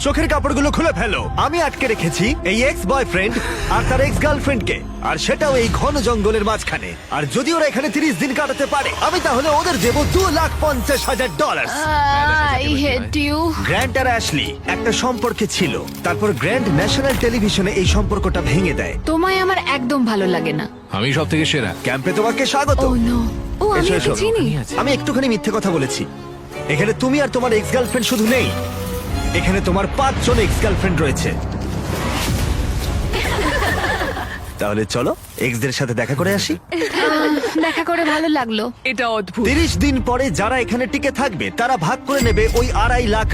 চোখের কাপড়গুলো খুলে ফেলো। আমি আটকে রেখেছি এই এক্স বয়ফ্রেন্ড আর তার এক্স গার্লফ্রেন্ডকে, আর সেটাও এই ঘন জঙ্গলের মাঝখানে। আর যদি ওরা এখানে 30 দিন কাটাতে পারে, আমি তাহলে ওদের দেবো $2,50,000। I hate you. গ্র্যান্ট আর অ্যাশলি একটা সম্পর্কে ছিল, তারপর গ্র্যান্ট ন্যাশনাল টেলিভিশনে এই সম্পর্কটা ভেঙে দেয়। তোমায় আমার একদম ভালো লাগে না। আমি সব থেকে সেরা। ক্যাম্পে তোমাকে স্বাগত। ও নো। ও আমি এসো, ওকে এসো। চিনি। আমি একটুখানি মিথ্যে কথা বলেছি। এখানে তুমি আর তোমার এক্স গার্লফ্রেন্ড শুধু নেই, এখানে তোমার 5 জন এক্স গার্লফ্রেন্ড রয়েছে। তাহলে চলো এক্সদের সাথে দেখা করে আসি। দেখা করে ভালো লাগলো। এটা অদ্ভুত। 30 দিন পরে যারা এখানে টিকে থাকবে তারা ভাগ করে নেবে ওই $2.5 লাখ।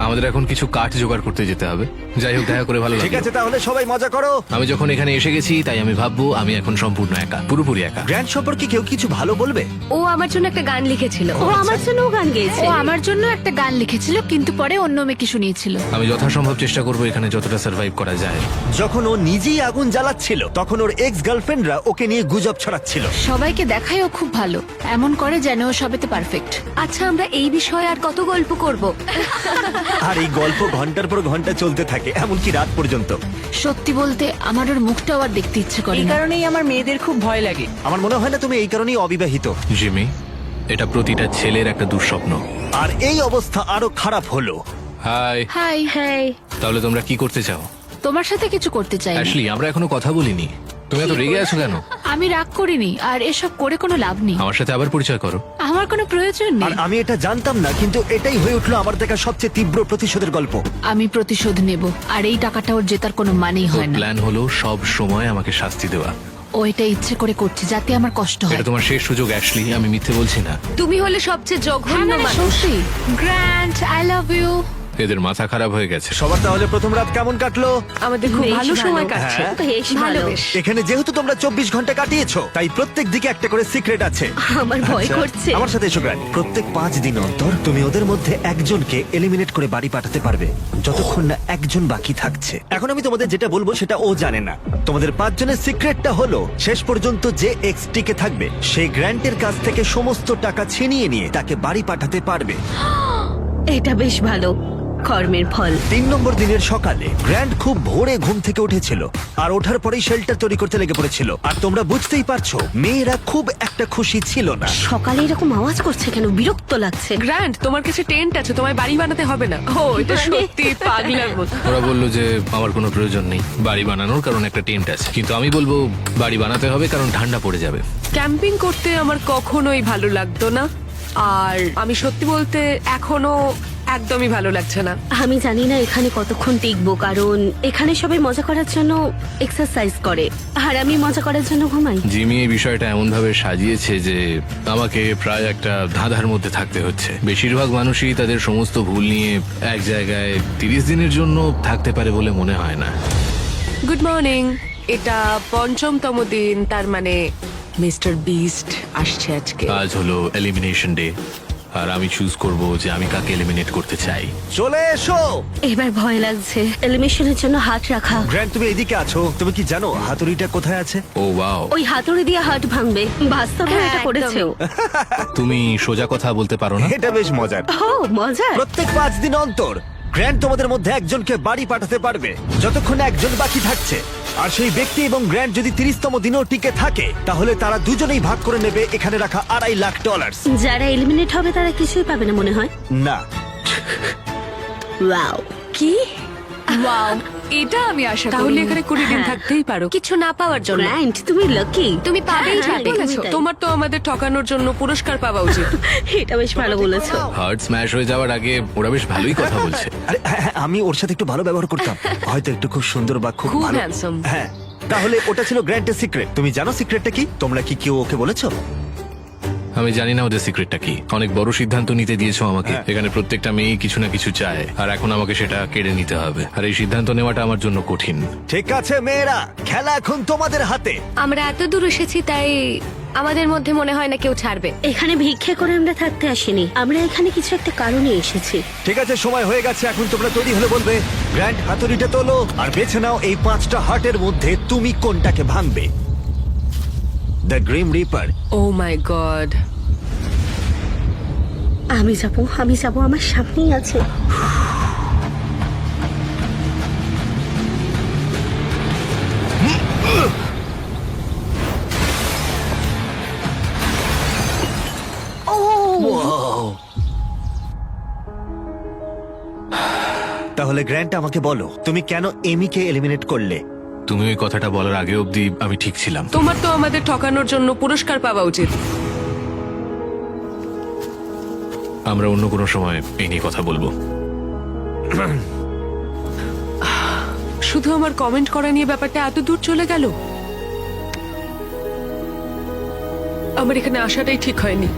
আমাদের এখন কিছু কাঠ জোগাড় করতে যেতে হবে। যাই হোক, দেখা করে ভালো ঠিক লাগলো। আছে, তাহলে সবাই মজা করো। আমি যখন এখানে এসে গেছি তাই আমি ভাববো আমি এখন সম্পূর্ণ একা, পুরোপুরি একা। গ্র্যান্ড সম্পর্কে কেউ কিছু ভালো বলবে? ও আমার জন্য একটা গান লিখেছিল। ও আমার জন্য গান গেয়েছে। ও আমার জন্য একটা গান লিখেছিল, কিন্তু পরে অন্য মেয়েকে শুনিয়েছিল। আমি যথাসম্ভব চেষ্টা করবো এখানে যতটা সার্ভাইভ করা যায়। যখন ও নিজেই আগুন জ্বালাচ্ছিল তখন ওর এক্স গার্লফ্রেন্ডরা ওকে নিয়ে গুজব ছড়াচ্ছিল। সবাইকে দেখায় ও খুব ভালো, এমন করে যেন ও সবেতে পারফেক্ট। আচ্ছা, আমরা এই বিষয়ে আর কত গল্প করব? আর এই গল্প ঘন্টার পর ঘন্টা চলতে থাকে, এমনকি রাত পর্যন্ত। সত্যি বলতে আমার ওর মুখটাও আর দেখতে ইচ্ছে করে এই না। কারণেই আমার মেয়েদের খুব ভয় লাগে। আমার মনে হয় না তুমি এই কারণেই অবিবাহিত। জিমি, এটা প্রতিটা ছেলের একটা দুঃস্বপ্ন। আর এই অবস্থা আরো খারাপ হলো। হাই। হাই। হ্যাঁ, তাহলে তোমরা কি করতে চাও? তোমার সাথে কিছু করতে চাই না। অ্যাশলি, আমরা এখনো কথা বলিনি। তুমি এত রেগে আছো কেন? আমি রাগ করিনি, আর এসব করে কোনো লাভ নেই। আমার সাথে আবার পরিচয় করো। আমার কোনো প্রয়োজন আর নেই। আমি এটা জানতাম না, কিন্তু এটাই হয়ে উঠলো আমার দেখা সবচেয়ে তীব্র প্রতিশোধের গল্প। আমি প্রতিশোধ নেব, আর এই টাকাটা ওর জেতার কোনো মানেই ওর হয় না। প্ল্যান হলো সব সময় আমাকে শাস্তি দেওয়া। ও এটা ইচ্ছে করে করছে যাতে আমার কষ্ট হয়। এটা তোমার শেষ সুযোগ অ্যাশলি, আমি মিথ্যে বলছি না। তুমি হলে সবচেয়ে হ্যাঁ, জঘন্য মানে মানুষ। সত্যি। Grant, I love you. এদের মাথা খারাপ হয়ে গেছে। সবার তাহলে প্রথম রাত কেমন কাটলো? আমাদের খুব বেশ ভালো সময় ভালো। কাটছে। হ্যাঁ। বেশ ভালো। এখানে যেহেতু তোমরা 24 ঘন্টা কাটিয়েছো, তাই প্রত্যেক দিকে একটা করে সিক্রেট আছে। আমার ভয় আচ্ছা, করছে। আমার সাথে এসো গ্র্যান্ড। প্রত্যেক 5 দিন অন্তর তুমি ওদের মধ্যে একজনকে এলিমিনেট করে বাড়ি পাঠাতে পারবে, যতক্ষণ না একজন বাকি থাকছে। এখন আমি তোমাদের যেটা বলবো সেটা ও জানে না। তোমাদের 5 জনের সিক্রেটটা হলো, শেষ পর্যন্ত যে এক্স টিকে থাকবে সেই গ্র্যান্টের কাছ থেকে সমস্ত টাকা ছিনিয়ে নিয়ে তাকে বাড়ি পাঠাতে পারবে। এটা বেশ ভালো কর্মের ফল। 3 নম্বর দিনের সকালে গ্র্যান্ড খুব ভোরে ঘুম থেকে উঠেছিল, আর ওঠার পরেই শেল্টার তৈরি করতে লেগে পড়েছিল। আর তোমরা বুঝতেই পারছো মেয়েরা খুব একটা খুশি ছিল না। সকালে এরকম আওয়াজ করছে কেন? বিরক্ত লাগছে। গ্র্যান্ড, তোমার কাছে টেন্ট আছে, তোমায় বাড়ি বানাতে হবে না। ও, এটা মানে? সত্যি পাগলার মতো। ওরা বললো যে আমার কোনো প্রয়োজন নেই বাড়ি বানানোর, কারণ একটা টেন্ট আছে। কিন্তু আমি বলবো বাড়ি বানাতে হবে কারণ ঠান্ডা পড়ে যাবে। ক্যাম্পিং করতে আমার কখনোই ভালো লাগতো না, আর আমি সত্যি বলতে এখনো একদমই ভালো লাগছে না। আমি জানি না এখানে কতক্ষণ টিকবো, কারণ এখানে সবাই মজা করার জন্য এক্সারসাইজ করে, আর আমি মজা করার জন্য ঘুমাই। জিমি এই বিষয়টা এমন ভাবে সাজিয়েছে যে আমাকে প্রায় একটা ধাঁধার মধ্যে থাকতে হচ্ছে। বেশিরভাগ মানুষই তাদের সমস্ত ভুল নিয়ে এক জায়গায় 30 দিনের জন্য থাকতে পারে বলে মনে হয় না। Good morning. এটা 5ম দিন, তার মানে মিস্টার বিস্ট আসছে আজকে। আজ হলো এলিমিনেশন ডে, আর আমি চুজ করব যে আমি কাকে এলিমিনেট করতে চাই। চলে এসো এবার ভয় লাগছে। এলিমিনেশনের জন্য হাত রাখা। গ্র্যান্ড, তুমি এদিকে আছো। তুমি কি জানো হাতুড়িটা কোথায় আছে? ও ওয়াও, ওই হাতুড়ি দিয়ে হাত ভাঙবে। বাস্তবে হ্যাঁ, এটা করেছে ও। তুমি সোজা কথা বলতে পারো না? এটা বেশ মজার। ও মজা। প্রত্যেক 5 দিন অন্তর গ্র্যান্ড তোমাদের মধ্যে একজনকে বাড়ি পাঠাতে পারবে, যতক্ষণ না একজন বাকি থাকছে। আর সেই ব্যক্তি এবং গ্র্যান্ড যদি 30তম দিনও টিকে থাকে, তাহলে তারা দুজনেই ভাগ করে নেবে এখানে রাখা $2.5 লাখ। যারা এলিমিনেট হবে তারা কিছুই পাবে না মনে হয়। না, ওয়াও। কি? ওয়াও, এটা আমি আশা করি। তাহলে এখানে 20 দিন হ্যাঁ। থাকতেই পারো। কিছু না পাওয়ার জন্য। গ্র্যান্ড, তুমি লাকি। তুমি পাবেই ঠিক আছে, তোমার তো আমাদের ঠকানোর জন্য পুরস্কার পাওয়া উচিত। এটা বেশ ভালো বলেছো। হার্ট স্ম্যাশ হয়ে যাওয়ার আগে ওরা বেশ ভালোই কথা বলছে। আরে হ্যাঁ, হ্যাঁ, আমি ওর সাথে একটু ভালো ব্যবহার করতাম, হয়তো একটু খুব সুন্দর বা খুব খুব ভালো। handsome। হ্যাঁ, তাহলে ওটা ছিল গ্র্যান্টের সিক্রেট। তুমি জানো সিক্রেটটা কি? তোমরা কি কেউ ওকে বলেছো? আমি জানি না ওদের সিক্রেটটা কি। অনেক বড় সিদ্ধান্ত নিতে দিয়েছো আমাকে। হ্যাঁ। এখানে প্রত্যেকটা মেয়ে কিছু না কিছু চায়, আর এখন আমাকে সেটা কেড়ে নিতে হবে। আর এই সিদ্ধান্ত নেওয়াটা আমার জন্য কঠিন। ঠিক আছে মেয়েরা, খেলা এখন তোমাদের হাতে। আমরা এত দূর এসেছি, তাই আমাদের মধ্যে মনে হয় না কেউ ছাড়বে। এখানে ভিক্ষে করে আমরা থাকতে আসিনি, আমরা এখানে কিছু একটা কারণে এসেছি। ঠিক আছে, সময় হয়ে গেছে। এখন তোমরা তৈরি হলে বলবে। গ্র্যান্ড, হাতুড়িটা তোলো আর বেছে নাও এই 5টা হার্টের মধ্যে তুমি কোনটাকে ভাঙবে। The grim reaper. Oh my God. আমি যাব, আমার সামনেই আছে। তাহলে গ্র্যান্ট আমাকে বলো, তুমি কেন এমিকে এলিমিনেট করলে? তুমি ওই কথাটা বলার আগে অবধি আমি ঠিক ছিলাম। তোমার তো আমাদের ঠকানোর জন্য পুরস্কার পাওয়া উচিত। আমরা অন্য কোনো সময় এই নিয়ে কথা বলবো। শুধু আমার কমেন্ট করা নিয়ে ব্যাপারটা এত দূর চলে গেল। আমার এখানে আসাটাই ঠিক হয়নি।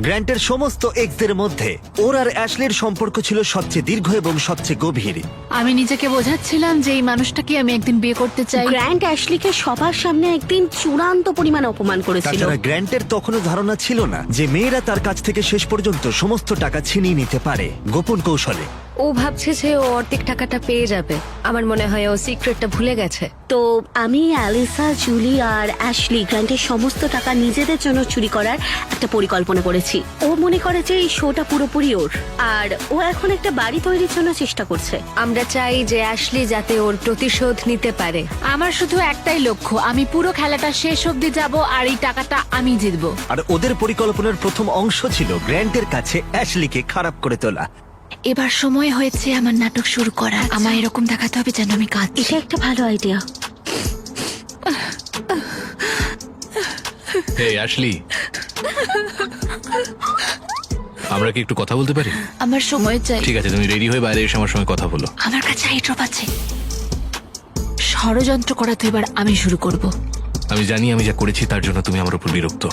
গ্র্যান্টের সমস্ত এক্সদের মধ্যে ওর আর অ্যাশলির সম্পর্ক ছিল সবচেয়ে দীর্ঘ এবং সবচেয়ে গভীর। আমি নিজেকে বোঝাচ্ছিলাম যে এই মানুষটাকে আমি একদিন বিয়ে করতে চাই। গ্র্যান্ট অ্যাশলিকে সবার সামনে একদিন চূড়ান্ত পরিমাণ অপমান করেছিল। তাছাড়া গ্র্যান্টের তখনও ধারণা ছিল না যে মেয়েরা তার কাছ থেকে শেষ পর্যন্ত সমস্ত টাকা ছিনিয়ে নিতে পারে গোপন কৌশলে। ও ভাবছে যে ও অর্ধেক টাকাটা পেয়ে যাবে। আমার মনে হয় ও সিক্রেটটা ভুলে গেছে। তো আমি, অ্যালিসা, জুলি আর অ্যাশলি গ্র্যান্টের সমস্ত টাকা নিজেদের জন্য চুরি করার একটা পরিকল্পনা করেছি। ও মনে করে যে এই শোটা পুরোপুরি ওর, আর ও এখন একটা বাড়ি তৈরির জন্য চেষ্টা করছে। আমরা চাই যে অ্যাশলি যাতে ওর প্রতিশোধ নিতে পারে। আমার শুধু একটাই লক্ষ্য, আমি পুরো খেলাটা শেষ অবধি যাব আর এই টাকাটা আমি জিতবো। আর ওদের পরিকল্পনার প্রথম অংশ ছিল গ্র্যান্টের কাছে অ্যাশলিকে খারাপ করে তোলা। এবার সময় হয়েছে আমার নাটক শুরু করা। আমার এরকম দেখাতে হবে যেন আমি কাজ। এটা একটা ভালো আইডিয়া। এই অ্যাশলি, আমরা কি একটু কথা বলতে পারি? আমার সময় চাই। ঠিক আছে, তুমি রেডি হয়ে বাইরে এসে আমার সঙ্গে কথা বলো। আমার কাছে এই ড্রপ আছে। ষড়যন্ত্র করা তো এবার আমি শুরু করব। আমি জানি আমি যা করেছি তার জন্য তুমি আমার উপর বিরক্ত।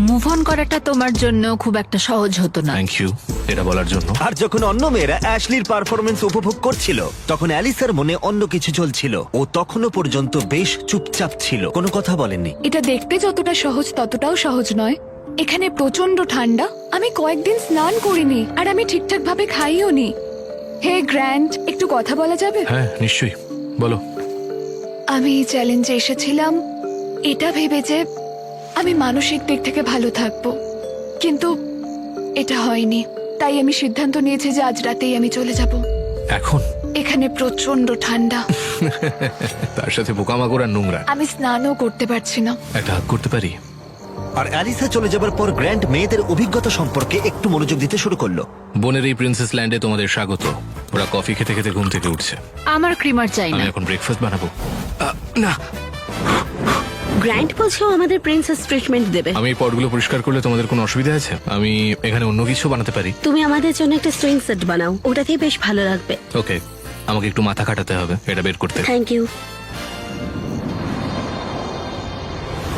মুভ অন করাটা তোমার জন্য খুব একটা সহজ হতো না। থ্যাংক ইউ এটা বলার জন্য। আর যখন অন্য মেয়েরা অ্যাশলির পারফরমেন্স উপভোগ করছিল তখন অ্যালিসার মনে অন্য কিছু চলছিল। ও তখনও পর্যন্ত বেশ চুপচাপ ছিল, কোনো কথা বলেনি। এটা দেখতে যতটা সহজ ততটাও সহজ নয়। এখানে প্রচন্ড ঠান্ডা, আমি কয়েকদিন স্নান করিনি, আর আমি ঠিকঠাক ভাবে খাইও নি। হে গ্র্যান্ট, একটু কথা বলা যাবে? হ্যাঁ নিশ্চয়ই, বলো। আমি এই চ্যালেঞ্জে এসেছিলাম এটা ভেবে যে আমি মানসিক দিক থেকে ভালো থাকবো, কিন্তু এটা হয়নি। তাই আমি সিদ্ধান্ত নিয়েছি যে আজ রাতেই আমি চলে যাব। এখন এখানে প্রচন্ড ঠান্ডা, তার সাথে পোকামাকড় আর নোংরা। আমি স্নানও করতে পারছি না। একটা হাত করতে পারি? আর অ্যালিসা চলে যাবার পর গ্র্যান্ট মেয়েদের অভিজ্ঞতা সম্পর্কে একটু মনোযোগ দিতে শুরু করলো। বনের এই প্রিন্সেস ল্যান্ডে তোমাদের স্বাগত। ওরা কফি খেতে খেতে ঘুম থেকে উঠছে। আমার ক্রিমার চাই আমি না। এখন ব্রেকফাস্ট বানাবো। না, গ্র্যান্ট বলছেও আমাদের প্রিন্সেস ট্রিটমেন্ট দেবে। আমি এই পটগুলো পরিষ্কার করলে তোমাদের কোনো অসুবিধা আছে? আমি এখানে অন্য কিছু বানাতে পারি। তুমি আমাদের জন্য একটা সুইং সেট বানাও, ওটাতেই বেশ ভালো লাগবে। ওকে, আমাকে একটু মাথা খাটাতে হবে এটা বের করতে। Thank you.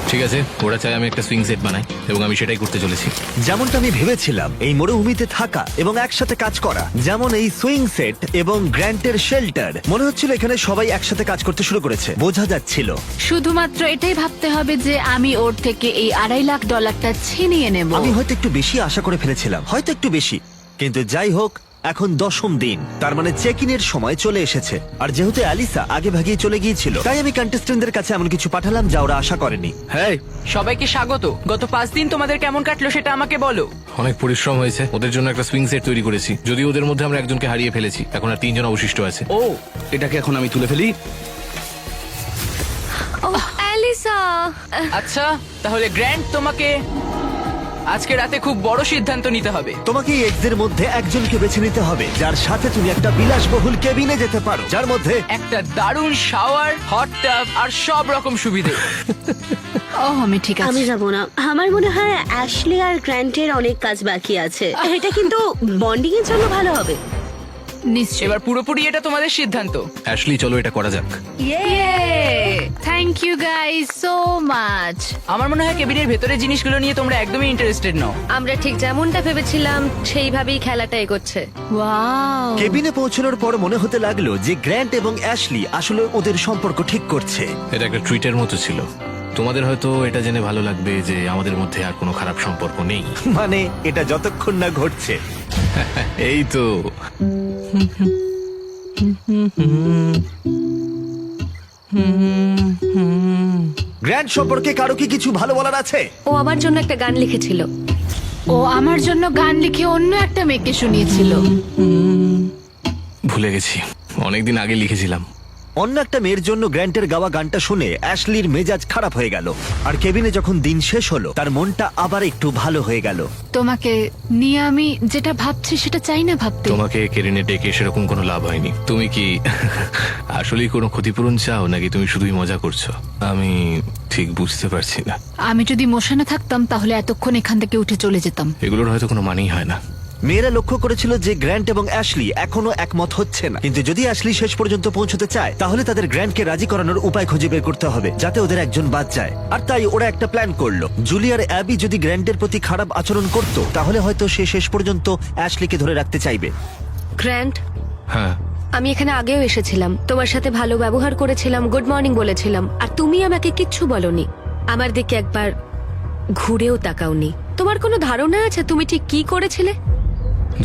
ঠিক আছে, ওরা চাই আমি একটা সুইং সেট বানাই এবং আমি সেটাই করতে চলেছি। যেমনটা আমি ভেবেছিলাম, এই মরুভূমিতে থাকা এবং একসাথে কাজ করা, যেমন এই সুইং সেট এবং গ্র্যান্টের শেল্টার, মনে হচ্ছিল এখানে সবাই একসাথে কাজ করতে শুরু করেছে। বোঝা যাচ্ছিল শুধুমাত্র এটাই ভাবতে হবে যে আমি ওর থেকে এই $2.5 লাখ ছিনিয়ে নেব। আমি হয়তো একটু বেশি আশা করে ফেলেছিলাম, হয়তো একটু বেশি, কিন্তু যাই হোক এখন 10ম দিন, তার মানে চেক ইনের সময় চলে এসেছে। আর যেহেতু অ্যালিসা আগে ভাগিয়ে চলে গিয়েছিল, তাই আমি কন্টেস্টেন্টদের কাছে এমন কিছু পাঠালাম যা ওরা আশা করেনি। হ্যাঁ, সবাইকে স্বাগত। গত 5 দিন তোমাদের কেমন কাটলো সেটা আমাকে বলো। অনেক পরিশ্রম হয়েছে, ওদের জন্য একটা সুইং সেট তৈরি করেছি। যদিও ওদের মধ্যে আমরা একজনকে হারিয়ে ফেলেছি, এখন আর 3 জন অবশিষ্ট আছে। ও, এটাকে এখন আমি তুলে ফেলি। ও অ্যালিসা, আচ্ছা, তাহলে গ্র্যান্ট, তোমাকে আজকে রাতে খুব বড় সিদ্ধান্ত নিতে হবে। তোমাকে এই এক্সদের মধ্যে একজনকে বেছে নিতে হবে যার সাথে তুমি একটা বিলাসবহুল কেবিনে যেতে পারো, যার মধ্যে একটা দারুণ শাওয়ার, হট টাব আর সব রকম সুবিধে। ও আমি ঠিক আমি আছে। যাব না। আমার মনে হয় অ্যাশলি আর গ্র্যান্টের অনেক কাজ বাকি আছে। এটা কিন্তু বন্ডিং এর জন্য ভালো হবে। নিশ্চয়ই। এবার পুরোপুরি এটা তোমাদের সিদ্ধান্ত। অ্যাশলি, চলো এটা করা যাক। Thank you guys so much. আমার মনে হয় কেবিনের ভেতরের জিনিসগুলো নিয়ে তোমরা একদমই ইন্টারেস্টেড নও। আমরা ঠিক যেমনটা ভেবেছিলাম সেইভাবেই খেলাটা এগোচ্ছে। ওয়াও। কেবিনে পৌঁছানোর পর মনে হতে লাগলো যে গ্র্যান্ট এবং অ্যাশলি আসলে ওদের সম্পর্ক ঠিক করছে। এটা একটা ট্রিটের মতো ছিল। তোমাদের হয়তো এটা জেনে ভালো লাগবে যে আমাদের মধ্যে আর কোনো খারাপ সম্পর্ক নেই। মানে এটা যতক্ষণ না ঘটছে। এই তো। গ্র্যান্ট সম্পর্কে কারো কি কিছু ভালো বলার আছে? ও আমার জন্য একটা গান লিখেছিল। ও আমার জন্য গান লিখে অন্য একটা মেয়েকে শুনিয়েছিল। ভুলে গেছি, অনেকদিন আগে লিখেছিলাম। অন্য একটা মেয়ের জন্য গ্র্যান্টের গাওয়া গানটা শুনে অ্যাশলির মেজাজ খারাপ হয়ে গেল, আর কেবিনে যখন দিন শেষ হলো তার মনটা আবার একটু ভালো হয়ে গেল। তোমাকে নিয়ে আমি যেটা ভাবছি সেটা চাই না ভাবতে। তোমাকে কেরিনে ডেকে সেরকম কোনো লাভ হয়নি। তুমি কি আসলেই কোনো ক্ষতিপূরণ চাও নাকি তুমি শুধুই মজা করছো? আমি ঠিক বুঝতে পারছি না। আমি যদি মোশনে থাকতাম তাহলে এতক্ষণ এখান থেকে উঠে চলে যেতাম। এগুলোর হয়তো কোনো মানেই হয় না। মেয়েরা লক্ষ্য করেছিল যে গ্র্যান্ট এবং অ্যাশলি এখনো একমত হচ্ছে না, কিন্তু যদি অ্যাশলি শেষ পর্যন্ত পৌঁছতে চায় তাহলে তাদের গ্র্যান্টকে রাজি করানোর উপায় খুঁজে বের করতে হবে যাতে ওদের একজন বাদ যায়। আর তাই ওরা একটা প্ল্যান করলো, জুলি আর অ্যাবি যদি গ্র্যান্টের প্রতি খারাপ আচরণ করত তাহলে হয়তো সে শেষ পর্যন্ত অ্যাশলিকে ধরে রাখতে চাইবে। গ্র্যান্ট, হ্যাঁ, আমি এখানে আগেও এসেছিলাম, তোমার সাথে ভালো ব্যবহার করেছিলাম, গুড মর্নিং বলেছিলাম, আর তুমি আমাকে কিচ্ছু বলনি। আমার দিকে একবার ঘুরেও তাকাওনি। তোমার কোনো ধারণা আছে তুমি ঠিক কি করেছিলে?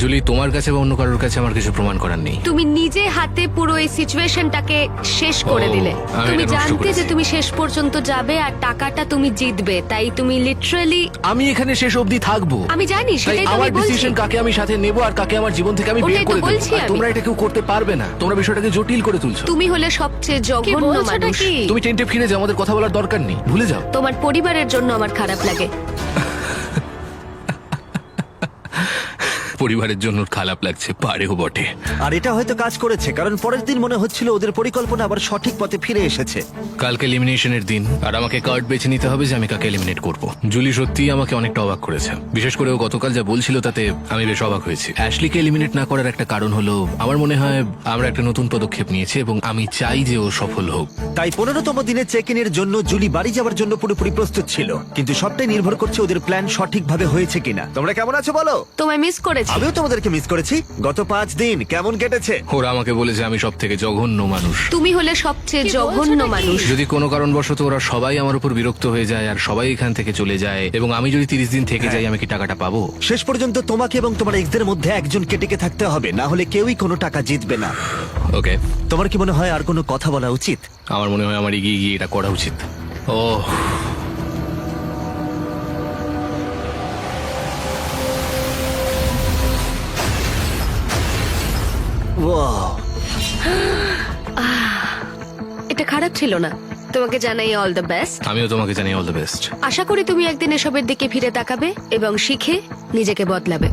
জুলি, তোমার কাছে বা অন্য কারোর কাছে আমার কিছু প্রমাণ করার নেই। তুমি নিজে হাতে পুরো এই সিচুয়েশনটাকে শেষ করে ও, দিলে। আমি তুমি এটা নষ্ট জানতে যে করেছি। তুমি শেষ পর্যন্ত যাবে আর টাকাটা তুমি জিতবে, তাই তুমি লিটারালি। আমি এখানে শেষ অবধি থাকবো। আমি জানি, তাই সেটাই তো আমার আমি বলছি। ডিসিশন কাকে আমি সাথে নেব আর কাকে আমার জীবন থেকে আমি বের ওটাই তো করে দেব। বলছি আর আমি। তোমরা এটা কেউ করতে পারবে না। তোমরা বিষয়টাকে জটিল করে তুলছো। তুমি হলে সবচেয়ে কি জঘন্য বলছোটা মানুষ। কি? তুমি টেন্টে ফিরে যাও, আমাদের কথা বলার দরকার নেই, ভুলে যাও। তোমার পরিবারের জন্য আমার খারাপ লাগে। পরিবারের জন্য খারাপ লাগছে, পারেও বটে। আর এটা হয়তো কাজ করেছে, কারণ পরের দিন মনে হচ্ছিল ওদের পরিকল্পনা আবার সঠিক পথে ফিরে এসেছে। কালকে এলিমিনেশনের দিন, আর আমাকে কার্ড বেছে নিতে হবে যে আমি কাকে এলিমিনেট করব। জুলি সত্যিই আমাকে অনেকটা অবাক করেছে, বিশেষ করে ও গতকাল যা বলছিল তাতে আমি বেশ অবাক হয়েছি। অ্যাশলিকে এলিমিনেট না করার একটা কারণ হলো আমার মনে হয় আমরা একটা নতুন পদক্ষেপ নিয়েছি এবং আমি চাই যে ও সফল হোক। তাই 15তম দিনে চেক ইনের জন্য জুলি বাড়ি যাওয়ার জন্য পুরোপুরি প্রস্তুত ছিল, কিন্তু সবটাই নির্ভর করছে ওদের প্ল্যান সঠিকভাবে হয়েছে কিনা। তোমরা কেমন আছো বলো? তোমায় মিস করেছি। আমিও তোমাদেরকে মিস করেছি। গত 5 দিন কেমন কেটেছে? ওরা আমাকে বলেছে আমি সব থেকে জঘন্য মানুষ। তুমি হলে সবচেয়ে কি জঘন্য বলছো নাকি? মানুষ। যদি কোনো কারণবশত ওরা সবাই আমার উপর বিরক্ত হয়ে যায় আর সবাই এখান থেকে চলে যায় এবং আমি যদি 30 দিন থেকে যাই, আমি কি টাকাটা পাবো? শেষ পর্যন্ত তোমাকে এবং তোমার এক্সদের মধ্যে একজনকে টিকে থাকতে হবে, না হলে কেউই কোনো টাকা জিতবে না। ওকে, তোমার কি মনে হয় আর কোনো কথা বলা উচিত? আমার মনে হয় আমার এগিয়ে গিয়ে এটা করা উচিত। ও ওয়াও, এটা খারাপ ছিল না। তোমাকে জানাই অল দ্য বেস্ট। আমিও তোমাকে জানাই অল দ্য বেস্ট। আশা করি তুমি একদিন এসবের দিকে ফিরে তাকাবে এবং শিখে নিজেকে বদলাবে।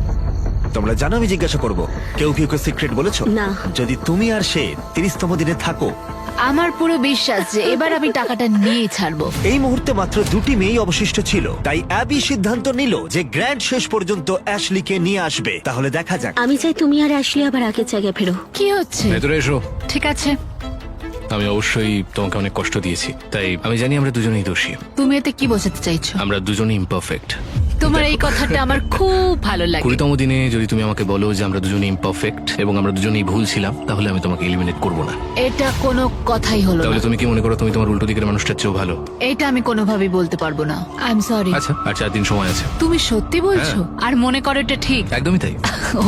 তোমরা জানো আমি জিজ্ঞাসা করব, কেউ কি ওকে সিক্রেট বলেছো? না। যদি তুমি আর সে 30তম দিনে থাকো, আমার পুরো বিশ্বাস যে এবার আমি টাকাটা নিয়ে ছাড়বো। এই মুহূর্তে মাত্র 2টি মেয়েই অবশিষ্ট ছিল, তাই অ্যাবি সিদ্ধান্ত নিল যে গ্র্যান্ড শেষ পর্যন্ত অ্যাশলিকে নিয়ে আসবে। তাহলে দেখা যাক। আমি চাই তুমি আর অ্যাশলি আবার আগের জায়গায় ফেরো। কি হচ্ছে? ভেতরে এসো। ঠিক আছে, আমি অবশ্যই তোমাকে অনেক কষ্ট দিয়েছি, তাই আমি জানি আমরা দুজনেই দোষী। তুমি এতে কি বোঝাতে চাইছো? আমরা দুজনেই ইমপারফেক্ট। তোমার এই কথাটা আমার খুব ভালো লাগে। 20তম দিনে যদি তুমি আমাকে বলো যে আমরা দুজনেই ইমপারফেক্ট এবং আমরা দুজনেই ভুল ছিলাম, তাহলে আমি তোমাকে এলিমিনেট করব না। এটা কোনো কথাই হলো তাহলে না। তুমি কি মনে করো তুমি তোমার উল্টো দিকের মানুষটার চেয়েও ভালো? এটা আমি কোনোভাবেই বলতে পারবো না। I am sorry. আচ্ছা, আর 4 দিন সময় আছে। তুমি সত্যি বলছো? আর মনে করো এটা ঠিক? একদমই তাই।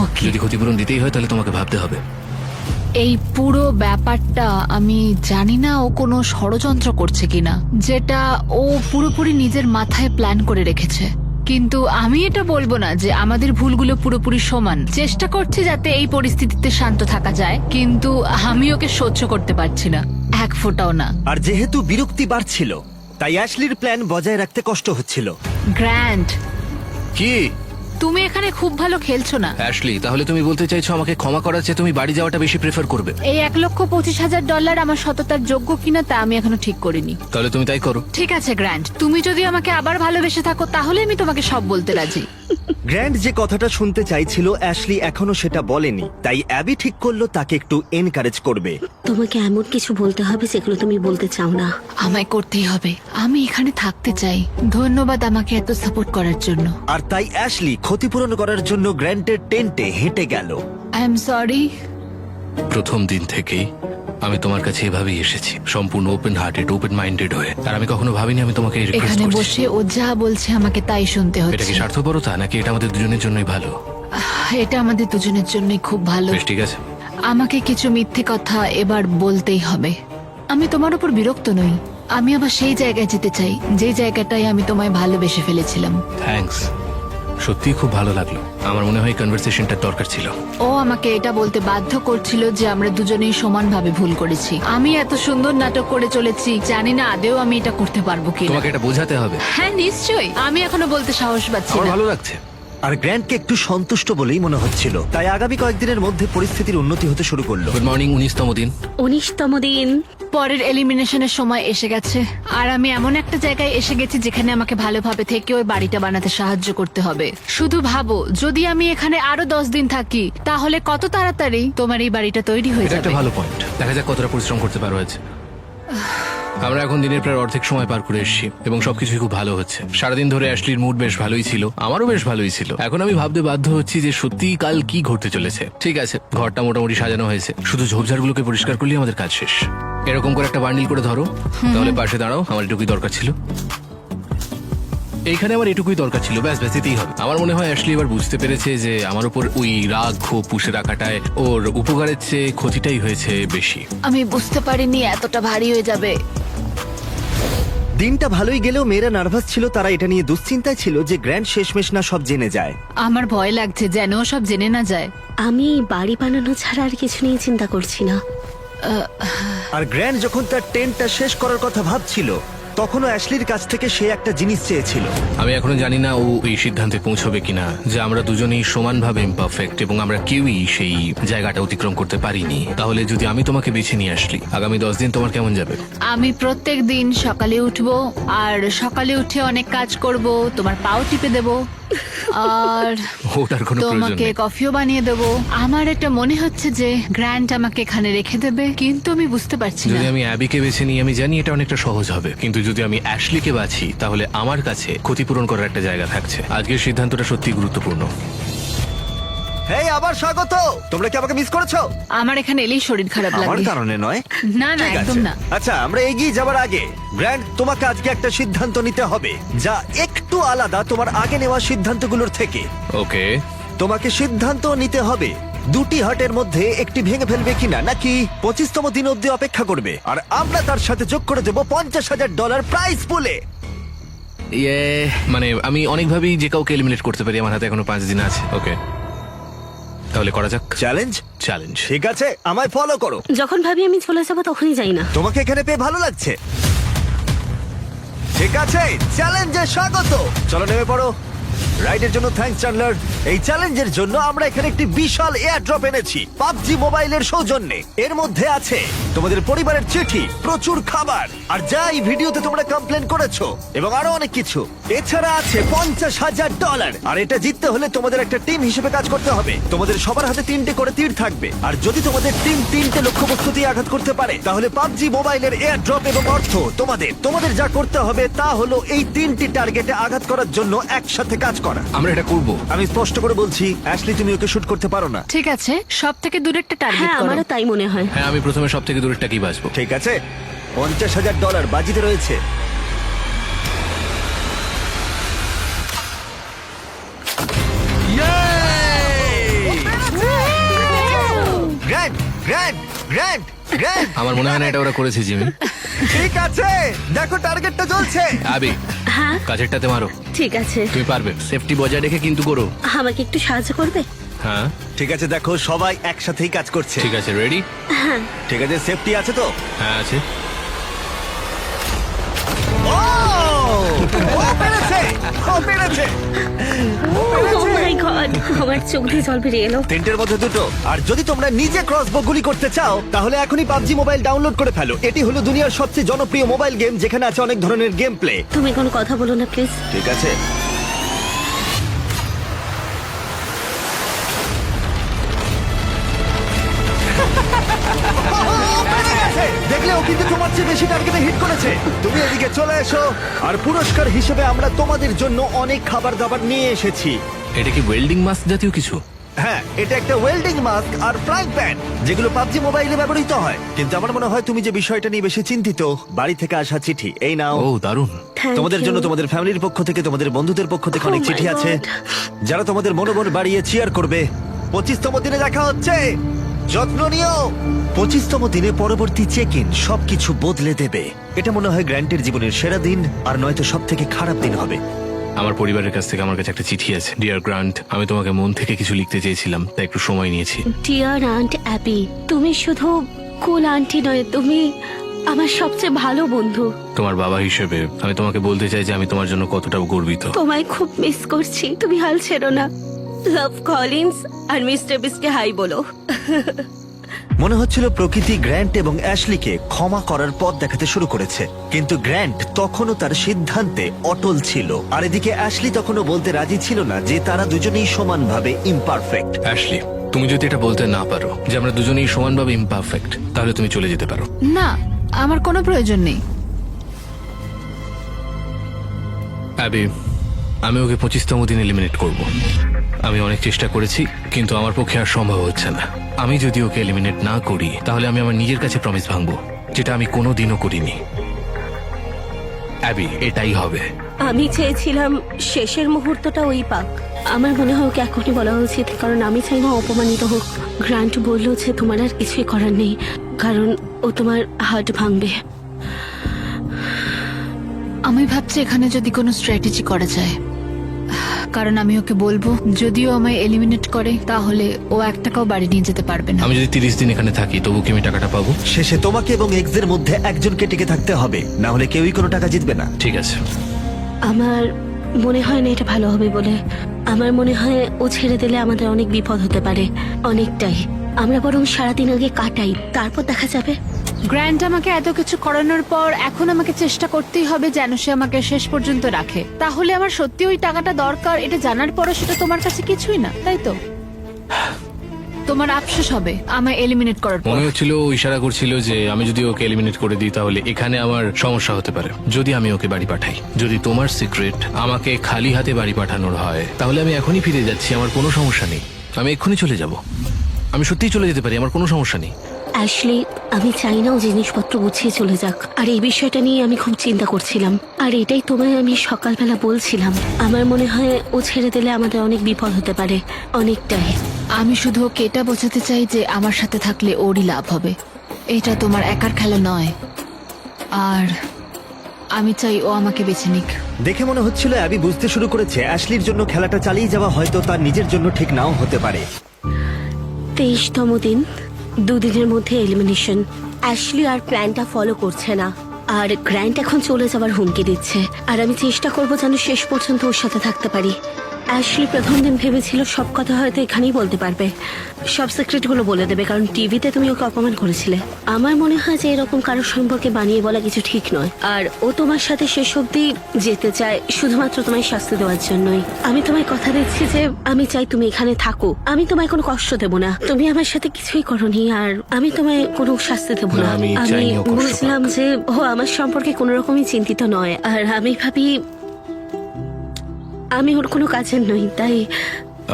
ওকে। যদি ক্ষতিপূরণ দিতেই হয় তাহলে তোমাকে ভাবতে হবে। এই পুরো ব্যাপারটা আমি জানি না ও কোনো ষড়যন্ত্র করছে কিনা, যেটা ও পুরোপুরি নিজের মাথায় প্ল্যান করে রেখেছে। কিন্তু আমি এটা বলবো না যে আমাদের ভুলগুলো পুরোপুরি সমান। চেষ্টা করছে যাতে এই পরিস্থিতিতে শান্ত থাকা যায়, কিন্তু আমি ওকে সহ্য করতে পারছি না, এক ফোঁটাও না। আর যেহেতু বিরক্তি বাড়ছিল, তাই অ্যাশলির প্ল্যান বজায় রাখতে কষ্ট হচ্ছিল। গ্র্যান্ড, কি তুমি এখানে খুব ভালো খেলছো না। অ্যাশলি, তাহলে তুমি বলতে চাইছো আমাকে ক্ষমা করার চেয়ে তুমি বাড়ি যাওয়াটা বেশি প্রেফার করবে? এই $1,25,000 আমার সততার যোগ্য কিনা তা আমি এখনো ঠিক করিনি। তাহলে তুমি তাই করো। ঠিক আছে গ্র্যান্ড, তুমি যদি আমাকে আবার ভালোবেসে থাকো তাহলে আমি তোমাকে সব বলতে রাজি। গ্র্যান্ড যে কথাটা শুনতে চাইছিল অ্যাশলি এখনো সেটা বলেনি, তাই অ্যাবি ঠিক করলো তাকে একটু এনকারেজ করবে। তোমাকে এমন কিছু বলতে হবে যেগুলো তুমি বলতে চাও না। আমায় করতেই হবে, আমি এখানে থাকতে চাই। ধন্যবাদ আমাকে এত সাপোর্ট করার জন্য। আর তাই অ্যাশলি ক্ষতিপূরণ করার জন্য গ্র্যান্টের টেন্টে হেঁটে গেল। I am sorry. প্রথম দিন থেকেই আমি তোমার কাছে এভাবেই এসেছি, সম্পূর্ণ ওপেন হার্টেড, ওপেন মাইন্ডেড হয়ে। আর আমি কখনো ভাবিনি আমি তোমাকে রিকোয়েস্ট এখানে করছি। বসে ও যা বলছে আমাকে তাই শুনতে এটা হচ্ছে। কি স্বার্থপরতা নাকি এটা আমাদের দুজনের জন্যই ভালো? এটা আমাদের দুজনের জন্যই খুব ভালো। বেশ, ঠিক আছে। আমাকে কিছু মিথ্যে কথা এবার বলতেই হবে। আমি তোমার উপর বিরক্ত নই, আমি আবার সেই জায়গায় যেতে চাই যে জায়গাটায় আমি তোমায় ভালোবেসে ফেলেছিলাম। থ্যাঙ্কস। সত্যিই খুব ভালো লাগলো। আমার মনে হয় কনভারসেশনটা দরকার ছিল। ও আমাকে এটা বলতে বাধ্য করছিল যে আমরা দুজনেই সমানভাবে ভুল করেছি। আমি এত সুন্দর নাটক করে চলেছি, জানি না আদেও আমি এটা করতে পারবো কিনা। তোমাকে এটা বোঝাতে হবে। হ্যাঁ নিশ্চয়ই, আমি এখনো বলতে সাহস পাচ্ছি আমার না। ভালো লাগছে। আর গ্র্যান্টকে একটু সন্তুষ্ট বলেই মনে হচ্ছিল, তাই আগামী কয়েকদিনের মধ্যে পরিস্থিতির উন্নতি হতে শুরু করলো। গুড মর্নিং, 19তম দিন। 19তম দিন। পরের এলিমিনেশনের সময় এসে গেছে, আর আমি এমন একটা জায়গায় এসে গেছি যেখানে আমাকে ভালোভাবে থেকে ওই বাড়িটা বানাতে সাহায্য করতে হবে। শুধু ভাবো, যদি আমি এখানে আরো 10 দিন থাকি তাহলে কত তাড়াতাড়ি তোমার এই বাড়িটা তৈরি হয়ে এটা একটা যাবে। ভালো পয়েন্ট। দেখা যাক কতটা পরিশ্রম করতে পারো আজ। আমরা এখন দিনের প্রায় অর্ধেক সময় পার করে এসেছি এবং সবকিছুই খুব ভালো হচ্ছে। সারাদিন ধরে অ্যাশলির মুড বেশ ভালোই ছিল, আমারও বেশ ভালোই ছিল। এখন আমি ভাবতে বাধ্য হচ্ছি যে সত্যিই কাল কি ঘটতে চলেছে। ঠিক আছে, ঘরটা মোটামুটি সাজানো হয়েছে, শুধু ঝোপঝাড়গুলোকে পরিষ্কার করলেই আমাদের কাজ শেষ। এরকম করে একটা বান্ডিল করে ধরো, তাহলে পাশে দাঁড়াও। আমার এটুকুই দরকার ছিল, এইখানে আমার এটুকুই দরকার ছিল, ব্যাস ব্যাস এতেই হবে। আমার মনে হয় অ্যাশলি এবার বুঝতে পেরেছে যে আমার উপর ওই রাগ ক্ষোভ পুষে রাখাটায় ওর উপকারের চেয়ে ক্ষতিটাই হয়েছে বেশি। আমি বুঝতে পারিনি এতটা ভারী হয়ে যাবে। দিনটা ভালোই গেলেও মেয়েরা নার্ভাস ছিল, তারা এটা নিয়ে দুশ্চিন্তায় ছিল যে গ্র্যান্ড শেষমেশ না সব জেনে যায়। আমার ভয় লাগছে যেন ও সব জেনে না যায়। আমি বাড়ি বানানো ছাড়া আর কিছু নিয়ে চিন্তা করছি না। আর গ্র্যান্ড যখন তার টেন্টটা শেষ করার কথা ভাবছিল, তখনও অ্যাশলির কাছ থেকে সে একটা জিনিস চেয়েছিল। আমি এখনো জানি না ও এই সিদ্ধান্তে পৌঁছবে কিনা যে আমরা দুজনেই সমানভাবে ইমপারফেক্ট এবং আমরা কেউই সেই জায়গাটা অতিক্রম করতে পারিনি। তাহলে যদি আমি তোমাকে বেছে নিয়ে আসলি, আগামী 10 দিন তোমার কেমন যাবে? আমি প্রত্যেক দিন সকালে উঠবো, আর সকালে উঠে অনেক কাজ করব, তোমার পাও টিপে দেব, আর ওটার কোনো প্রয়োজন তোমাকে নেই। কফিও বানিয়ে দেবো। আমার এটা মনে হচ্ছে যে গ্র্যান্ড আমাকে এখানে রেখে দেবে, কিন্তু আমি বুঝতে পারছি না। যদি আমি অ্যাবিকে বেছে নিই, আমি জানি এটা অনেকটা সহজ হবে, কিন্তু যদি আমি অ্যাশলিকে বাছি তাহলে আমার কাছে ক্ষতিপূরণ করার একটা জায়গা থাকছে। আজকের সিদ্ধান্তটা সত্যি গুরুত্বপূর্ণ। হেই, আবার স্বাগত। তোমরা কি আমাকে মিস করেছো? আমার এখানে এলেই শরীর খারাপ আমার লাগে। কারণে নয়। না না, ঠিক একদম আছে। না। আচ্ছা, আমরা এগিয়ে যাবার আগে গ্র্যান্ড, তোমাকে আজকে একটা সিদ্ধান্ত নিতে হবে যা একটু আলাদা তোমার আগে নেওয়া সিদ্ধান্তগুলোর থেকে। ওকে, তোমাকে সিদ্ধান্ত নিতে হবে দুটি হার্টের মধ্যে একটি ভেঙে ফেলবে কিনা, নাকি 25তম দিন অব্দি অপেক্ষা করবে। আর আমরা তার সাথে যোগ করে দেবো $50,000 প্রাইজ পুলে। ইয়ে মানে আমি অনেকভাবেই যে কাউকে এলিমিনেট করতে পারি। আমার হাতে এখনো 5 দিন আছে। ওকে, তাহলে করা যাক। চ্যালেঞ্জ? চ্যালেঞ্জ। ঠিক আছে, আমায় ফলো করো। যখন ভাবি আমি চলে যাবো তখনই যাই না। তোমাকে এখানে পেয়ে ভালো লাগছে। ঠিক আছে, চ্যালেঞ্জে স্বাগত। চলো নেমে পড়ো। রাইডের জন্য থ্যাঙ্কস চ্যান্ডলার। এই চ্যালেঞ্জের জন্য আমরা এখানে একটি বিশাল এয়ার ড্রপ এনেছি পাবজি মোবাইলের সৌজন্যে। এর মধ্যে আছে তোমাদের পরিবারের চিঠি, প্রচুর খাবার, আর যা এই ভিডিওতে তোমরা কমপ্লেন করেছো, এবং আরো অনেক কিছু। এছাড়া আছে $50,000। আর এটা জিততে হলে তোমাদের একটা টিম হিসেবে কাজ করতে হবে। তোমাদের সবার হাতে 3টে করে তীর থাকবে, আর যদি তোমাদের টিম 3টে লক্ষ্যবস্তু দিয়ে আঘাত করতে পারে, তাহলে পাবজি মোবাইলের এয়ার ড্রপ এবং অর্থ তোমাদের যা করতে হবে তা হলো এই 3টি টার্গেটে আঘাত করার জন্য একসাথে কাজ করা। আমরা এটা করব। আমি স্পষ্ট করে বলছি, অ্যাশলি, তুমি ওকে শুট করতে পারো না। ঠিক আছে, সব থেকে দূরেরটা টার্গেট হ্যাঁ, করো। আমারও তাই মনে হয়। হ্যাঁ, আমি প্রথমে সব থেকে দূরেরটাকেই বাঁচবো। ঠিক আছে, $50,000 বাজিতে রয়েছে। Grand, grand, grand, grand. আমার মনে হয় না এটা ওরা করেছে, জিমি। ঠিক আছে, দেখো টার্গেটটা জ্বলছে। আবি, হ্যাঁ, কাছেরটাতে মারো। ঠিক আছে। তুমি পারবে। সেফটি বজায় রেখে কিন্তু করো। আমাকে একটু সাহায্য করবে? হ্যাঁ ঠিক আছে, দেখো সবাই একসাথেই কাজ করছে। ঠিক আছে, রেডি? ঠিক আছে, সেফটি আছে তো? হ্যাঁ আছে। ও ও পেরেছে, ও পেরেছে। ও মাই গড, আমার চোখ দিয়ে জল বেরিয়ে এলো। 3টের মধ্যে 2টো। আর যদি তোমরা নিজে ক্রসবো গুলি করতে চাও, তাহলে এখনই পাবজি মোবাইল ডাউনলোড করে ফেলো। এটি হলো দুনিয়ার সবচেয়ে জনপ্রিয় মোবাইল গেম, যেখানে আছে অনেক ধরনের গেম প্লে। তুমি কোনো কথা বলো না প্লিজ। ঠিক আছে, দেখলে ও কিন্তু তোমার চেয়ে বেশি টার্গেটে হিট করেছে। তুমি এদিকে চলে এসো। আর পুরস্কার হিসেবে আমরা তোমাদের জন্য অনেক খাবার দাবার নিয়ে এসেছি। এটা কি ওয়েল্ডিং মাস্ক জাতীয় কিছু? হ্যাঁ, এটা একটা ওয়েল্ডিং মাস্ক আর ফ্রাইং প্যান, যেগুলো পাবজি মোবাইলে ব্যবহৃত হয়। কিন্তু আমার মনে হয় তুমি যে বিষয়টা নিয়ে বেশি চিন্তিত, বাড়ি থেকে আসা চিঠি। এই নাও। ও দারুণ। Thank তোমাদের you. জন্য তোমাদের ফ্যামিলির পক্ষ থেকে, তোমাদের বন্ধুদের পক্ষ থেকে অনেক Oh my চিঠি আছে, God. যারা তোমাদের মনোবল বাড়িয়ে চিয়ার করবে। 25তম দিনে দেখা হচ্ছে। যত্ন নিও। 25তম দিনে পরবর্তী চেক ইন সবকিছু বদলে দেবে। এটা মনে হয় গ্র্যান্টের জীবনের সেরা দিন, আর নয়তো সব থেকে খারাপ দিন হবে। আমার পরিবারের কাছ থেকে আমার কাছে একটা চিঠি আছে। ডিয়ার গ্রান্ট, আমি তোমাকে মন থেকে কিছু লিখতে চেয়েছিলাম, তাই একটু সময় নিয়েছি। ডিয়ার আন্ট অ্যাবি, তুমি শুধু কুল আন্টি নয়, তুমি আমার সবচেয়ে ভালো বন্ধু। তোমার বাবা হিসেবে আমি তোমাকে বলতে চাই যে আমি তোমার জন্য কতটা গর্বিত। তোমায় খুব মিস করছি, তুমি হাল ছেড়ো না। লাভ কলিন্স আর মিস্টার বিস্টকে হাই বলো। মনে হচ্ছিল প্রকৃতি গ্র্যান্ট এবং অ্যাশলিকে ক্ষমা করার পথ দেখাতে শুরু করেছে, কিন্তু গ্র্যান্ট তখনও তার সিদ্ধান্তে অটল ছিল। আর এদিকে অ্যাশলি তখনও বলতে রাজি ছিল না যে তারা দুজনেই সমানভাবে ইমপারফেক্ট। অ্যাশলি, তুমি যদি এটা বলতে না পারো যে আমরা দুজনেই সমানভাবে ইমপারফেক্ট, তাহলে তুমি চলে যেতে পারো। না, আমার কোনো প্রয়োজন নেই। অ্যাবি, আমি ওকে 25তম দিন এলিমিনেট করব। আমি অনেক চেষ্টা করেছি, কিন্তু আমার পক্ষে আর সম্ভব হচ্ছে না। আমি যদি ওকে এলিমিনেট না করি, তাহলে আমি আমার নিজের কাছে প্রমিস ভাঙবো, যেটা আমি কোনোদিনও করিনি। অ্যাবি, এটাই হবে। আমি চেয়েছিলাম শেষের মুহূর্তটা ওই পাক। আমার মনে হয় ওকে এখনই বলা উচিত, কারণ আমি চাই না অপমানিত হোক। গ্রান্ট বলল যে তোমার আর কিছুই করার নেই, কারণ ও তোমার হার্ট ভাঙবে। আমি ভাবছি এখানে যদি কোনো স্ট্র্যাটেজি করা যায়, কারণ আমি ওকে বলবো যদিও আমায় এলিমিনেট করে তাহলে ও 1 টাকাও বাড়ি নিয়ে যেতে পারবে না। আমি যদি 30 দিন এখানে থাকি, তবু কি আমি টাকাটা পাবো? শেষে তোমাকে এবং এক্সের মধ্যে একজনকে টিকে থাকতে হবে, না হলে কেউই কোনো টাকা জিতবে না। ঠিক আছে। আমার মনে হয় না এটা ভালো হবে বলে। আমার মনে হয় ও ছেড়ে দিলে আমাদের অনেক বিপদ হতে পারে, অনেকটাই। আমরা বরং সারাদিন আগে কাটাই, তারপর দেখা যাবে। গ্র্যান্ট আমাকে এত কিছু করানোর পর এখন আমাকে চেষ্টা করতেই হবে যেন সে আমাকে শেষ পর্যন্ত রাখে। তাহলে আমার সত্যি ওই টাকাটা দরকার, এটা জানার পরও সেটা তোমার কাছে কিছুই না, তাই তো? তোমার আফসোস হবে আমায় এলিমিনেট করার পর। মনে হচ্ছিল ও ইশারা করছিল যে আমি যদি ওকে এলিমিনেট করে দিই, তাহলে এখানে আমার সমস্যা হতে পারে যদি আমি ওকে বাড়ি পাঠাই। যদি তোমার সিক্রেট আমাকে খালি হাতে বাড়ি পাঠানোর হয়, তাহলে আমি এখনই ফিরে যাচ্ছি, আমার কোনো সমস্যা নেই। আমি এক্ষুনি চলে যাব, আমি সত্যিই চলে যেতে পারি, আমার কোনো সমস্যা নেই। অ্যাশলি, আমি চাই না ও জিনিসপত্র গুছিয়ে চলে যাক, আর এই বিষয়টা নিয়ে আমি খুব চিন্তা করছিলাম। আর এটাই তোমায় আমি সকালবেলা বলছিলাম। আমার মনে হয় ও ছেড়ে দিলে আমাদের অনেক বিপদ হতে পারে, অনেকটাই। আমি শুধু ওকে এটা বোঝাতে চাই যে আমার সাথে থাকলে ওরই লাভ হবে। এটা তোমার একার খেলা নয়, আর আমি চাই ও আমাকে বেছে নিক। দেখে মনে হচ্ছিল অ্যাবি বুঝতে শুরু করেছে অ্যাশলির জন্য খেলাটা চালিয়ে যাওয়া হয়তো তার নিজের জন্য ঠিক নাও হতে পারে। 23তম দিন, 2 দিনের মধ্যে এলিমিনেশন। অ্যাশলি আর প্ল্যানটা ফলো করছে না, আর গ্র্যান্ট এখন চলে যাবার হুমকি দিচ্ছে। আর আমি চেষ্টা করবো যেন শেষ পর্যন্ত ওর সাথে থাকতে পারি। অ্যাশলি প্রথম দিন ভেবেছিল সব কথা হয়তো এখানেই বলতে পারবে, সব সিক্রেটগুলো বলে দেবে, কারণ টিভিতে তুমি ওকে অপমান করেছিলে। আমার মনে হয় যে এরকম কারোর সম্পর্কে বানিয়ে বলা কিছু ঠিক নয়। আর ও তোমার সাথে শেষ অবধি যেতে চায় শুধুমাত্র তোমায় শাস্তি দেওয়ার জন্যই। আমি তোমায় কথা দিচ্ছি যে আমি চাই তুমি এখানে থাকো। আমি তোমায় কোনো কষ্ট দেবো না, তুমি আমার সাথে কিছুই করোনি, আর আমি তোমায় কোনো শাস্তি দেবো না। না, আমি আমি চাইনি ও কষ্ট পাক। বুঝলাম যে ও আমার সম্পর্কে কোনো রকমই চিন্তিত নয়, আর আমি ভাবি আমি ওর কোনো কাজের নই, তাই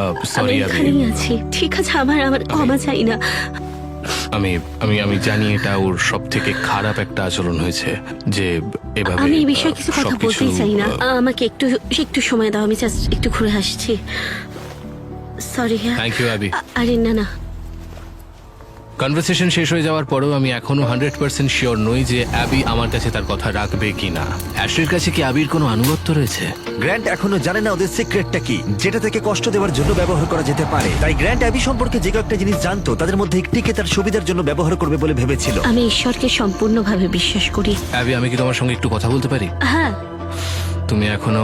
আমি সরি অ্যাবি, এখানেই আছি। ঠিক আছে, আমার ক্ষমা চাই না। আমি আমি আমি জানি এটা ওর সব থেকে খারাপ একটা আচরণ হয়েছে, যে এভাবে আমি এই বিষয়ে কিছু কথা সবকিছু, বলতেই চাই না। আমাকে একটু একটু সময় দাও, আমি জাস্ট একটু ঘুরে আসছি। সরি। Thank you Abby. আরে না না, কনভারসেশন শেষ হয়ে যাওয়ার পরেও আমি এখনো 100% শিওর নই যে অ্যাবি আমার কাছে তার কথা রাখবে কিনা। অ্যাশলির কাছে কি অ্যাবির কোনো আনুগত্য রয়েছে? গ্র্যান্ট এখনো জানে না ওদের সিক্রেটটা কি, যেটা থেকে কষ্ট দেওয়ার জন্য ব্যবহার করা যেতে পারে। তাই গ্র্যান্ট অ্যাবি সম্পর্কে যে কয়েকটা জিনিস জানতো তাদের মধ্যে একটিকে তার সুবিধার জন্য ব্যবহার করবে বলে ভেবেছিল। আমি ঈশ্বরকে সম্পূর্ণভাবে বিশ্বাস করি। অ্যাবি, আমি কি তোমার সঙ্গে একটু কথা বলতে পারি? হ্যাঁ তুমি এখনো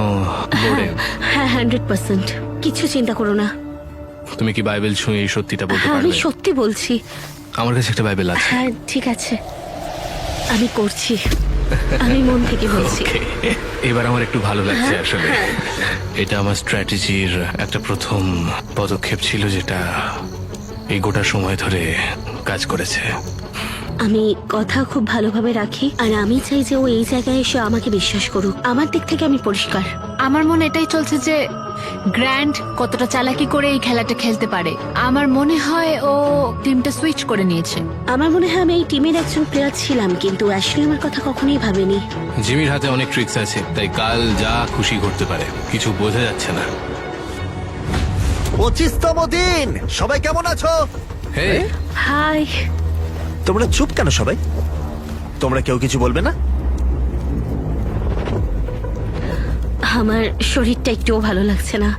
বোর্ডে? হ্যাঁ, 100%। কিছু চিন্তা করো না, তুমি কি বাইবেল ছুঁয়ে এই সত্যিটা বলতে হ্যাঁ আমি পারবে? সত্যি বলছি। আমার কাছে একটা বাইবেল আছে। হ্যাঁ ঠিক আছে, আমি করছি, আমি মন থেকে বলছি। Okay, এবার আমার একটু ভালো লাগছে আসলে। এটা আমার স্ট্র্যাটেজির একটা প্রথম পদক্ষেপ ছিল, যেটা এই গোটা সময় ধরে কাজ করেছে। আমি কথা খুব ভালোভাবে রাখি, আর আমি চাই যে ও এই জায়গায় এসে আমাকে বিশ্বাস করুক। আমার দিক থেকে আমি পরিষ্কার। আমার মনে এটাই চলছে যে গ্র্যান্ট কতটা চালাকি করে এই খেলাটা খেলতে পারে। আমার মনে হয় ও টিমটা সুইচ করে নিয়েছে। আমার মনে হয় আমি এই টিমের একজন প্লেয়ার ছিলাম, কিন্তু আসলে আমার কথা কখনোই ভাবেনি। জিমির হাতে অনেক ট্রিক্স আছে, তাই কাল যা খুশি করতে পারে, কিছু বোঝা যাচ্ছে না। 25তম দিন, সবাই কেমন আছো? হে, হাই। তোমরা চুপ কেন সবাই? তোমরা কেউ কিছু বলবে না? আমার শরীরটা একটুও ভালো লাগছে না,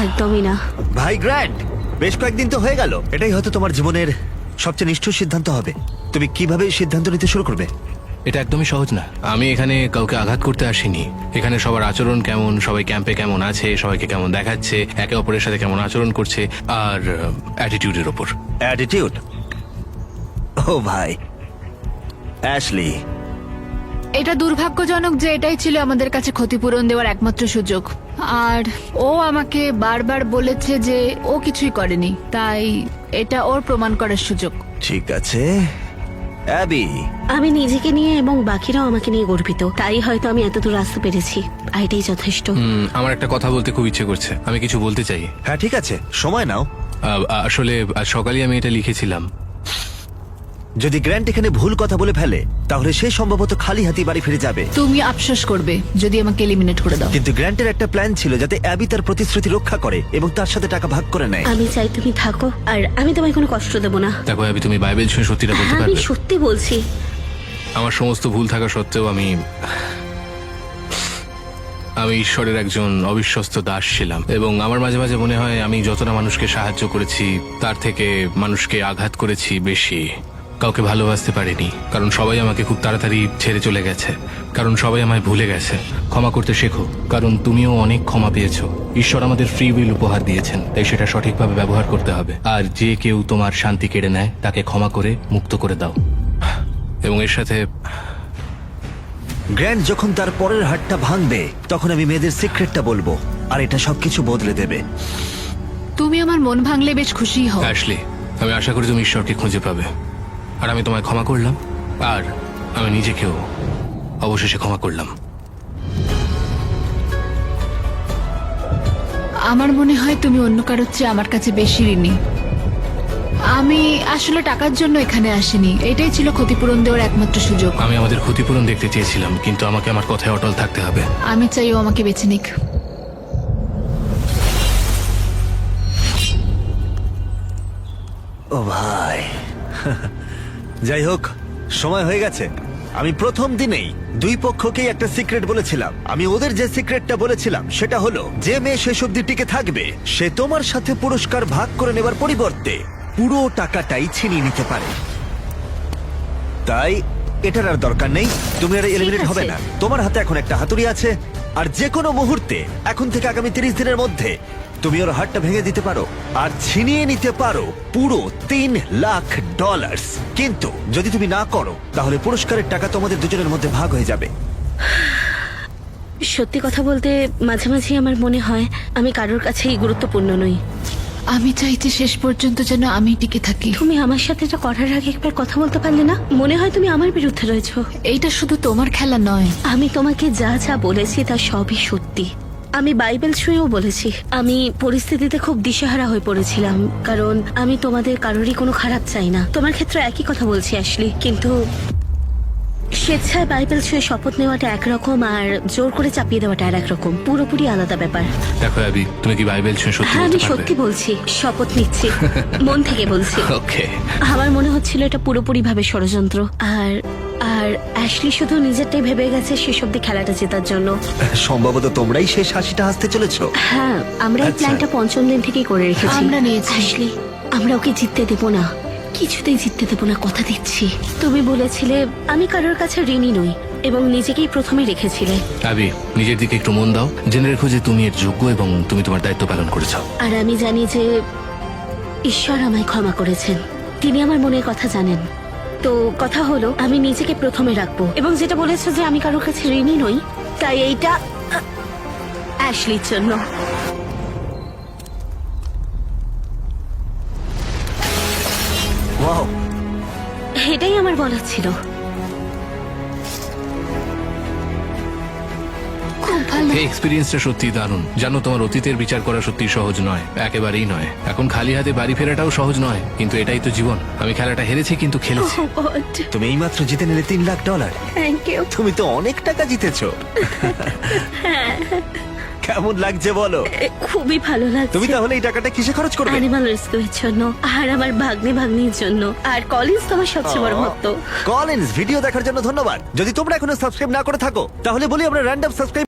একদমই না। ভাই গ্র্যান্ড, বেশ কয়েকদিন তো হয়ে গেল। এটাই হয়তো তোমার জীবনের সবচেয়ে নিষ্ঠুর সিদ্ধান্ত হবে। তুমি কিভাবে সিদ্ধান্ত নিতে শুরু করবে? এটা একদমই সহজ না। আমি এখানে কাউকে আঘাত করতে আসিনি। এখানে সবার আচরণ কেমন, সবাই ক্যাম্পে কেমন আছে, সবাইকে কেমন দেখাচ্ছে, একে অপরের সাথে কেমন আচরণ করছে, আর অ্যাটিটিউডের ওপর। অ্যাটিটিউড? ও ভাই, অ্যাশলি, এটা দুর্ভাগ্যজনক যে এটাই ছিল আমাদের কাছে ক্ষতিপূরণ দেওয়ার একমাত্র সুযোগ। আর ও আমাকে বারবার বলেছে যে ও কিছুই করেনি, তাই এটা ওর প্রমাণ করার সুযোগ। ঠিক আছে। অ্যাবি, আমি নিজেকে নিয়ে এবং বাকিরাও আমাকে নিয়ে গর্বিত, তাই হয়তো আমি এত দূর আসতে পেরেছি। আর এটাই যথেষ্ট। আমার একটা কথা বলতে খুব ইচ্ছে করছে, আমি কিছু বলতে চাই। হ্যাঁ ঠিক আছে, সময় নাও। আসলে আজ সকালে আমি এটা লিখেছিলাম। যদি গ্র্যান্ট এখানে ভুল কথা বলে ফেলে, তাহলে সে সম্ভবত খালি হাতি বাড়ি ফিরে যাবে। তুমি আফসোস করবে যদি আমাকে এলিমিনেট করে দাও। কিন্তু গ্র্যান্টের একটা প্ল্যান ছিল যাতে অ্যাবি তার প্রতিশ্রুতি রক্ষা করে এবং তার সাথে টাকা ভাগ করে নেয়। আমি চাই তুমি থাকো, আর আমি তোমায় কোনো কষ্ট দেবো না। দেখো অ্যাবি, তুমি বাইবেল ছুঁয়ে সত্যিটা বলতে হ্যাঁ, আমি পারবে? সত্যি বলছি। আমার সমস্ত ভুল থাকা সত্ত্বেও আমি ঈশ্বরের একজন অবিশ্বস্ত দাস ছিলাম, এবং আমার মাঝে মাঝে মনে হয় আমি যতটা মানুষকে সাহায্য করেছি তার থেকে মানুষকে আঘাত করেছি বেশি। কাউকে ভালোবাসতে পারিনি, কারণ সবাই আমাকে খুব তাড়াতাড়ি ছেড়ে চলে গেছে, কারণ সবাই আমায় ভুলে গেছে। ক্ষমা করতে শেখো, কারণ তুমিও অনেক ক্ষমা পেয়েছো। ঈশ্বর আমাদের ফ্রি উইল উপহার দিয়েছেন, তাই সেটা সঠিকভাবে ব্যবহার করতে হবে। আর যে কেউ তোমার শান্তি কেড়ে নেয় তাকে ক্ষমা করে মুক্ত করে দাও। এবং এর সাথে গ্র্যান্ট যখন তার পরের হাতটা ভাঙবে, তখন আমি মেয়েদের সিক্রেটটা বলবো, আর এটা সবকিছু বদলে দেবে। তুমি আমার মন ভাঙলে বেশ খুশি হও। অ্যাশলি, আমি আশা করি তুমি ঈশ্বরকে খুঁজে পাবে। আর আমি তোমায় ক্ষমা করলাম, আর আমি নিজেকেও অবশেষে ক্ষমা করলাম। আমার মনে হয় তুমি অন্য কারোর চেয়ে আমার কাছে বেশি ঋণী। আমি আসলে টাকার জন্য এখানে আসিনি, এটাই ছিল ক্ষতিপূরণ দেওয়ার একমাত্র সুযোগ। আমি আমাদের ক্ষতিপূরণ দেখতে চেয়েছিলাম, কিন্তু আমাকে আমার কথায় অটল থাকতে হবে। আমি চাই ও আমাকে বেছে নিক। ও ভাই, যাই হোক, সময় হয়ে গেছে। আমি প্রথম দিনেই দুই পক্ষকেই একটা সিক্রেট বলেছিলাম। আমি ওদের যে সিক্রেটটা বলেছিলাম সেটা হলো, যে মেয়ে শেষ অব্দি টিকে থাকবে সে তোমার সাথে পুরস্কার ভাগ করে নেবার পরিবর্তে পুরো টাকাটাই ছিনিয়ে নিতে পারে। তাই এটার আর দরকার নেই, তুমি আর এলিমিনেট ঠিক হবে আছে। না। তোমার হাতে এখন একটা হাতুড়ি আছে, আর যে কোনো মুহূর্তে এখন থেকে আগামী 30 দিনের মধ্যে তুমি ওর হাতটা ভেঙে দিতে পারো আর ছিনিয়ে নিতে পারো পুরো $3 লাখ। কিন্তু যদি তুমি না করো, তাহলে পুরস্কারের টাকা তোমাদের দুজনের মধ্যে ভাগ হয়ে যাবে। সত্যি কথা বলতে মাঝে মাঝে আমার মনে হয় আমি কারোর কাছেই গুরুত্বপূর্ণ নই। আমি চাইছি শেষ পর্যন্ত যেন আমি টিকে থাকি। তুমি আমার সাথে এটা করার আগে একবার কথা বলতে পারলে না? মনে হয় তুমি আমার বিরুদ্ধে রয়েছো। এইটা শুধু তোমার খেলা নয়। আমি তোমাকে যা যা বলেছি তা সবই সত্যি। আমি বাইবেল ছুঁয়েও বলেছি। আমি পরিস্থিতিতে খুব দিশেহারা হয়ে পড়েছিলাম, কারণ আমি তোমাদের কারোরই কোনো খারাপ চাই না। তোমার ক্ষেত্রে একই কথা বলছি অ্যাশলি, কিন্তু স্বেচ্ছায় বাইবেল ছুঁয়ে শপথ নেওয়াটা একরকম, আর জোর করে চাপিয়ে দেওয়াটা আর একরকম, পুরোপুরি আলাদা ব্যাপার। দেখো অ্যাবি, তুমি কি বাইবেল ছুঁয়ে সত্যি হ্যাঁ, আমি বলতে সত্যি পারবে? বলছি, শপথ নিচ্ছি, মন থেকে বলছি। ওকে। আমার মনে হচ্ছিল এটা পুরোপুরি ভাবে ষড়যন্ত্র, আর আর অ্যাশলি শুধু নিজেরটাই ভেবে গেছে শেষ অব্দি খেলাটা জেতার জন্য। সম্ভবত তোমরাই শেষ হাসিটা হাসতে চলেছো। হ্যাঁ, আমরা এই আচ্ছা। প্ল্যানটা পঞ্চম দিন থেকেই করে রেখেছি। আমরা নিয়েছি। অ্যাশলি, আমরা ওকে জিততে দেবো না, কিছুতেই জিততে দেবো না, কথা দিচ্ছি। তুমি বলেছিলে আমি কারোর কাছে ঋণী নই, এবং নিজেকেই প্রথমে রেখেছিলে। অ্যাবি, নিজের দিকে একটু মন দাও। জেনে রেখো যে তুমি এর যোগ্য এবং তুমি তোমার দায়িত্ব পালন করেছো। আর আমি জানি যে ঈশ্বর আমায় ক্ষমা করেছেন, তিনি আমার মনের কথা জানেন। তো কথা হলো, আমি নিজেকে প্রথমে রাখবো, এবং যেটা বলেছো যে আমি কারোর কাছে ঋণী নই, তাই এইটা অ্যাশলির জন্য। ওয়াও, এটাই আমার বলার ছিল। খুব ভালো। এই এক্সপিরিয়েন্সটা সত্যি দারুণ। জানো, তোমার অতীতের বিচার করা সত্যি সহজ নয়, একেবারেই নয়। এখন খালি হাতে বাড়ি ফেরাটাও সহজ নয়, কিন্তু এটাই তো জীবন। আমি খেলাটা হেরেছি, কিন্তু খেলেছি। Oh God, তুমি এইমাত্র জিতে নিলে $3 লাখ। thank you. তুমি তো অনেক টাকা জিতেছো। কেমন লাগছে বলো? খুবই ভালো লাগছে। তুমি তাহলে এই টাকাটা কিসে খরচ করবে? অ্যানিমাল রেস্কিউর জন্য, আর আমার ভাগ্নির জন্য, আর কলিন্স তোমার সবচেয়ে বড় ভক্ত। কলিন্স, ভিডিও দেখার জন্য ধন্যবাদ। যদি তোমরা এখনো সাবস্ক্রাইব না করে থাকো, তাহলে বলি আমরা র্যান্ডম সাবস্ক্রাইব